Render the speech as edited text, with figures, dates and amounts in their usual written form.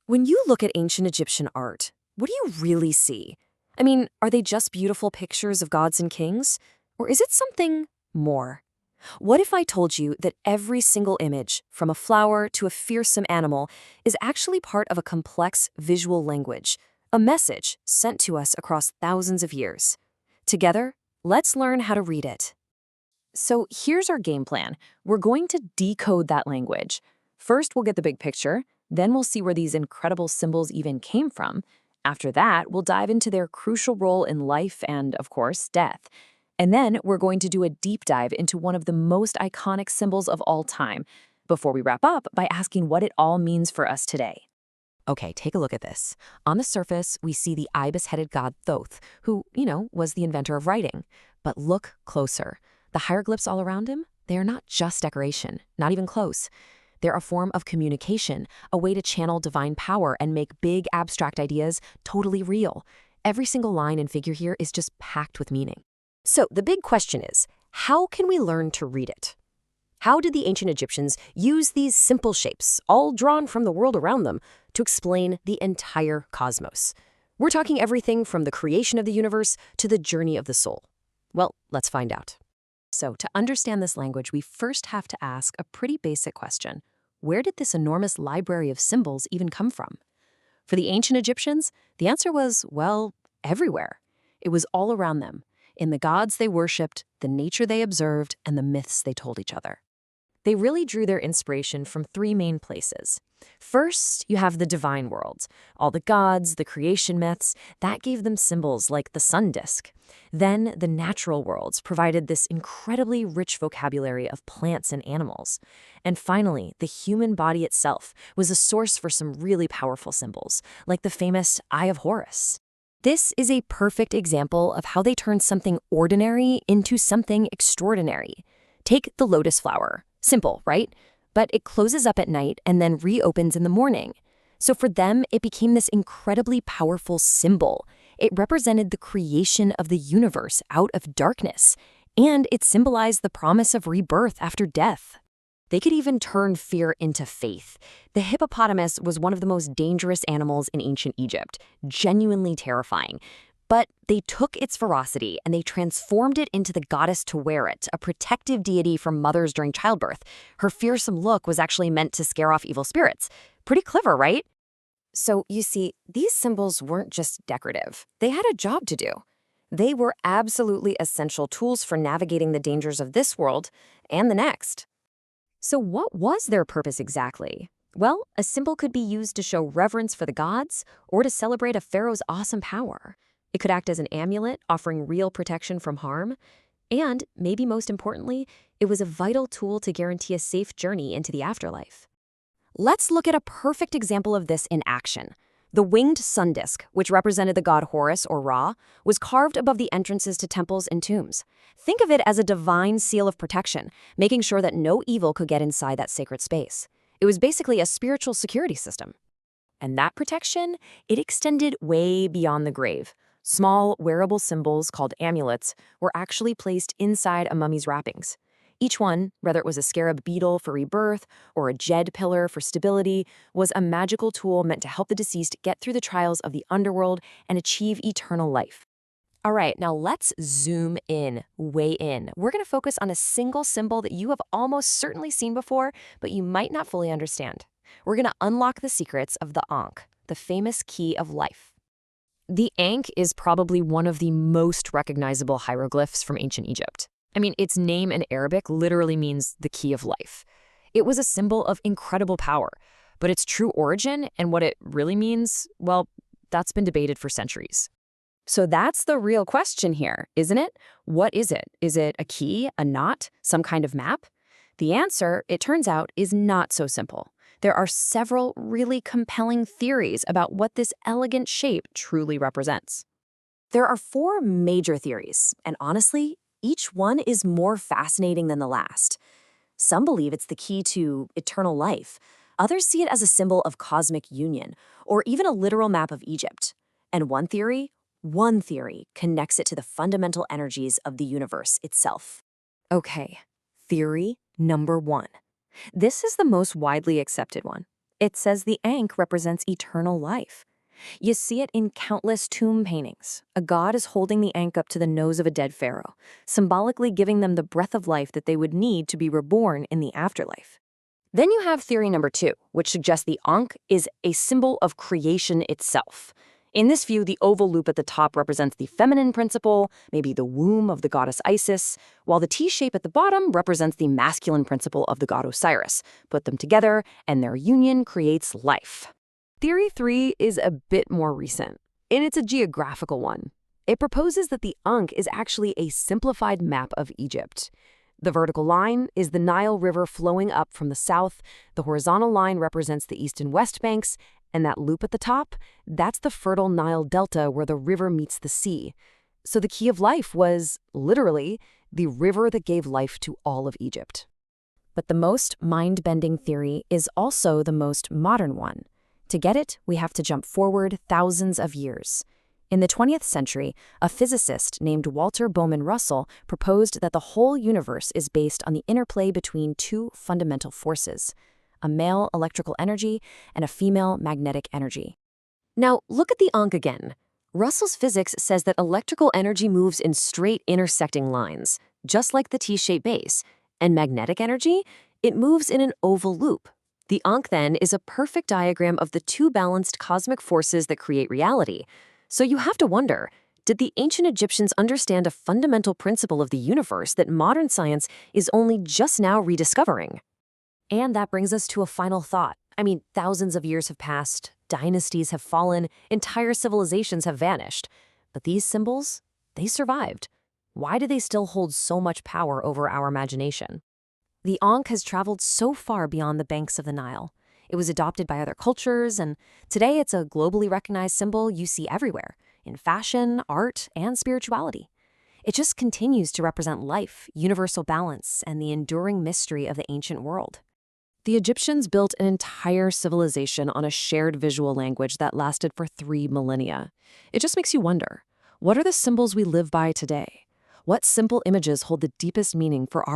When you look at ancient Egyptian art, what do you really see? I mean, are they just beautiful pictures of gods and kings? Or is it something more? What if I told you that every single image, from a flower to a fearsome animal, is actually part of a complex visual language, a message sent to us across thousands of years? Together, let's learn how to read it. So here's our game plan. We're going to decode that language. First, we'll get the big picture. Then we'll see where these incredible symbols even came from. After that, we'll dive into their crucial role in life and, of course, death. And then we're going to do a deep dive into one of the most iconic symbols of all time, before we wrap up by asking what it all means for us today. Okay, take a look at this. On the surface, we see the ibis-headed god Thoth, who, was the inventor of writing. But look closer. The hieroglyphs all around him, they are not just decoration, not even close. They're a form of communication, a way to channel divine power and make big abstract ideas totally real. Every single line and figure here is just packed with meaning. So the big question is, how can we learn to read it? How did the ancient Egyptians use these simple shapes, all drawn from the world around them, to explain the entire cosmos? We're talking everything from the creation of the universe to the journey of the soul. Well, let's find out. So to understand this language, we first have to ask a pretty basic question. Where did this enormous library of symbols even come from? For the ancient Egyptians, the answer was, well, everywhere. It was all around them, in the gods they worshipped, the nature they observed, and the myths they told each other. They really drew their inspiration from three main places. First, you have the divine world. All the gods, the creation myths, that gave them symbols like the sun disk. Then, the natural worlds provided this incredibly rich vocabulary of plants and animals. And finally, the human body itself was a source for some really powerful symbols, like the famous Eye of Horus. This is a perfect example of how they turned something ordinary into something extraordinary. Take the lotus flower. Simple, right? But it closes up at night and then reopens in the morning. So for them, it became this incredibly powerful symbol. It represented the creation of the universe out of darkness, and it symbolized the promise of rebirth after death. They could even turn fear into faith. The hippopotamus was one of the most dangerous animals in ancient Egypt, genuinely terrifying. But they took its ferocity and they transformed it into the goddess Taweret, a protective deity for mothers during childbirth. Her fearsome look was actually meant to scare off evil spirits. Pretty clever, right? So, you see, these symbols weren't just decorative. They had a job to do. They were absolutely essential tools for navigating the dangers of this world and the next. So what was their purpose exactly? Well, a symbol could be used to show reverence for the gods or to celebrate a pharaoh's awesome power. It could act as an amulet, offering real protection from harm. And, maybe most importantly, it was a vital tool to guarantee a safe journey into the afterlife. Let's look at a perfect example of this in action. The winged sun disk, which represented the god Horus or Ra, was carved above the entrances to temples and tombs. Think of it as a divine seal of protection, making sure that no evil could get inside that sacred space. It was basically a spiritual security system. And that protection, it extended way beyond the grave. Small, wearable symbols called amulets were actually placed inside a mummy's wrappings. Each one, whether it was a scarab beetle for rebirth or a jed pillar for stability, was a magical tool meant to help the deceased get through the trials of the underworld and achieve eternal life. All right, now let's zoom in, way in. We're going to focus on a single symbol that you have almost certainly seen before, but you might not fully understand. We're going to unlock the secrets of the Ankh, the famous key of life. The Ankh is probably one of the most recognizable hieroglyphs from ancient Egypt. I mean, its name in Arabic literally means the key of life. It was a symbol of incredible power, but its true origin and what it really means, well, that's been debated for centuries. So that's the real question here, isn't it? What is it? Is it a key, a knot, some kind of map? The answer, it turns out, is not so simple. There are several really compelling theories about what this elegant shape truly represents. There are 4 major theories, and honestly, each one is more fascinating than the last. Some believe it's the key to eternal life. Others see it as a symbol of cosmic union, or even a literal map of Egypt. And one theory connects it to the fundamental energies of the universe itself. Okay, theory number 1. This is the most widely accepted one. It says the Ankh represents eternal life. You see it in countless tomb paintings. A god is holding the Ankh up to the nose of a dead pharaoh, symbolically giving them the breath of life that they would need to be reborn in the afterlife. Then you have theory number 2, which suggests the Ankh is a symbol of creation itself. In this view, the oval loop at the top represents the feminine principle, maybe the womb of the goddess Isis, while the T-shape at the bottom represents the masculine principle of the god Osiris. Put them together, and their union creates life. Theory 3 is a bit more recent, and it's a geographical one. It proposes that the Ankh is actually a simplified map of Egypt. The vertical line is the Nile River flowing up from the south, the horizontal line represents the east and west banks, and that loop at the top, that's the fertile Nile Delta where the river meets the sea. So the key of life was, literally, the river that gave life to all of Egypt. But the most mind-bending theory is also the most modern one. To get it, we have to jump forward thousands of years. In the 20th century, a physicist named Walter Bowman Russell proposed that the whole universe is based on the interplay between two fundamental forces: a male electrical energy and a female magnetic energy. Now, look at the Ankh again. Russell's physics says that electrical energy moves in straight intersecting lines, just like the T-shaped base, and magnetic energy, it moves in an oval loop. The Ankh, then, is a perfect diagram of the two balanced cosmic forces that create reality. So you have to wonder, did the ancient Egyptians understand a fundamental principle of the universe that modern science is only just now rediscovering? And that brings us to a final thought. I mean, thousands of years have passed, dynasties have fallen, entire civilizations have vanished. But these symbols, they survived. Why do they still hold so much power over our imagination? The Ankh has traveled so far beyond the banks of the Nile. It was adopted by other cultures, and today it's a globally recognized symbol you see everywhere, in fashion, art, and spirituality. It just continues to represent life, universal balance, and the enduring mystery of the ancient world. The Egyptians built an entire civilization on a shared visual language that lasted for 3 millennia. It just makes you wonder, what are the symbols we live by today? What simple images hold the deepest meaning for our